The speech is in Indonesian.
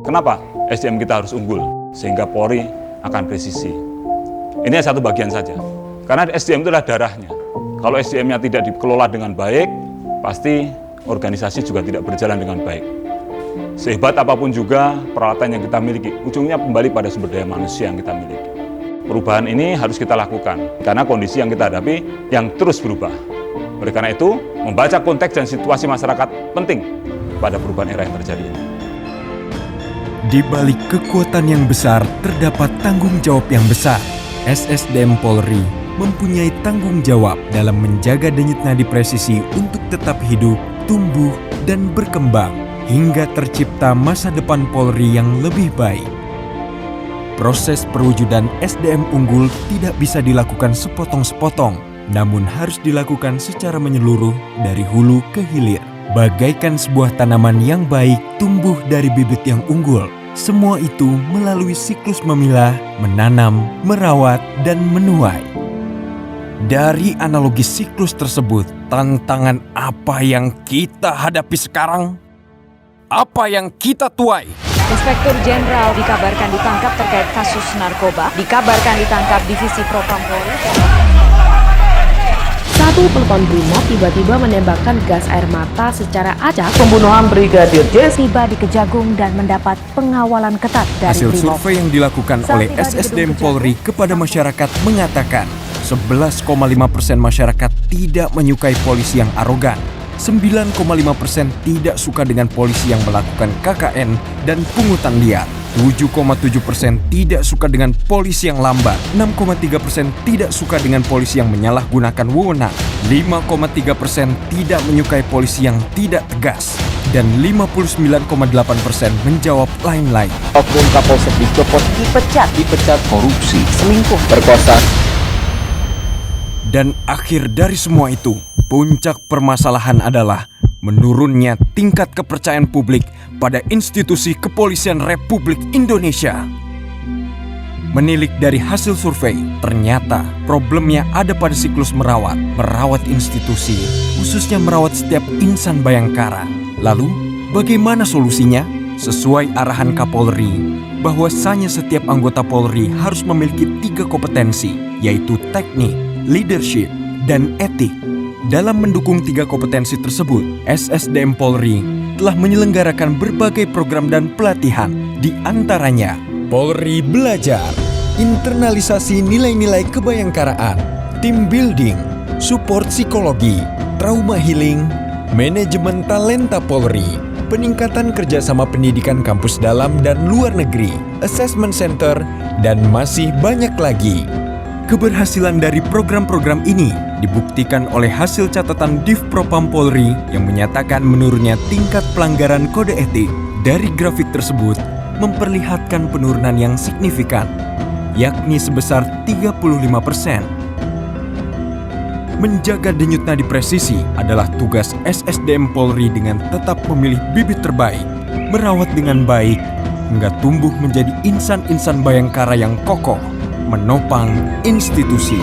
Kenapa SDM kita harus unggul? Sehingga Polri akan presisi. Ini satu bagian saja. Karena SDM itu adalah darahnya. Kalau SDM-nya tidak dikelola dengan baik, pasti organisasi juga tidak berjalan dengan baik. Sehebat apapun juga peralatan yang kita miliki, ujungnya kembali pada sumber daya manusia yang kita miliki. Perubahan ini harus kita lakukan, karena kondisi yang kita hadapi yang terus berubah. Oleh karena itu, membaca konteks dan situasi masyarakat penting pada perubahan era yang terjadi ini. Di balik kekuatan yang besar, terdapat tanggung jawab yang besar. SSDM Polri mempunyai tanggung jawab dalam menjaga denyut nadi presisi untuk tetap hidup, tumbuh, dan berkembang hingga tercipta masa depan Polri yang lebih baik. Proses perwujudan SDM unggul tidak bisa dilakukan sepotong-sepotong, namun harus dilakukan secara menyeluruh dari hulu ke hilir. Bagaikan sebuah tanaman yang baik tumbuh dari bibit yang unggul. Semua itu melalui siklus memilah, menanam, merawat, dan menuai. Dari analogi siklus tersebut, tantangan apa yang kita hadapi sekarang? Apa yang kita tuai? Inspektur Jenderal dikabarkan ditangkap terkait kasus narkoba. Dikabarkan ditangkap Divisi Propam Polri. Satu pelepon BRIMOB tiba-tiba menembakkan gas air mata secara acak. Pembunuhan Brigadir J Tiba di Kejagung dan mendapat pengawalan ketat dari Hasil BRIMOB. survei yang dilakukan oleh SSDM Polri kepada masyarakat mengatakan 11,5% masyarakat tidak menyukai polisi yang arogan, 9,5% tidak suka dengan polisi yang melakukan KKN dan pungutan liar, 7,7% tidak suka dengan polisi yang lambat, 6,3% tidak suka dengan polisi yang menyalahgunakan wewenang, 5,3% tidak menyukai polisi yang tidak tegas, dan 59,8% menjawab lain-lain. Oknum Kapolsek dicopot, dipecat korupsi, selingkuh, berkosa. Dan akhir dari semua itu, puncak permasalahan adalah menurunnya tingkat kepercayaan publik pada institusi kepolisian Republik Indonesia. Menilik dari hasil survei, ternyata problemnya ada pada siklus merawat institusi, khususnya merawat setiap insan Bayangkara. Lalu, bagaimana solusinya? Sesuai arahan Kapolri, bahwasanya setiap anggota Polri harus memiliki 3 kompetensi, yaitu teknik, leadership, dan etik. Dalam mendukung 3 kompetensi tersebut, SSDM Polri telah menyelenggarakan berbagai program dan pelatihan, di antaranya Polri Belajar, internalisasi nilai-nilai kebayangkaraan, team building, support psikologi, trauma healing, manajemen talenta Polri, peningkatan kerjasama pendidikan kampus dalam dan luar negeri, assessment center, dan masih banyak lagi. Keberhasilan dari program-program ini dibuktikan oleh hasil catatan Div Propam Polri yang menyatakan menurunnya tingkat pelanggaran kode etik. Dari grafik tersebut memperlihatkan penurunan yang signifikan, yakni sebesar 35%. Menjaga denyut nadi presisi adalah tugas SSDM Polri dengan tetap memilih bibit terbaik, merawat dengan baik, hingga tumbuh menjadi insan-insan Bayangkara yang kokoh, menopang institusi.